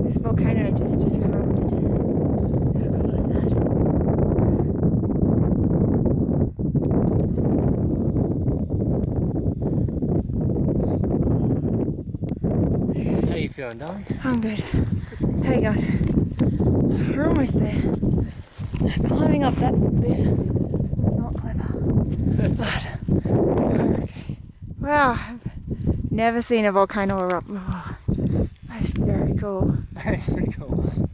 This volcano just erupted. How cool is that? How you feeling, darling? I'm good. How you going? We're almost there. Climbing up that bit was not clever. But, wow, I've never seen a volcano erupt before. That's very cool. That's pretty cool.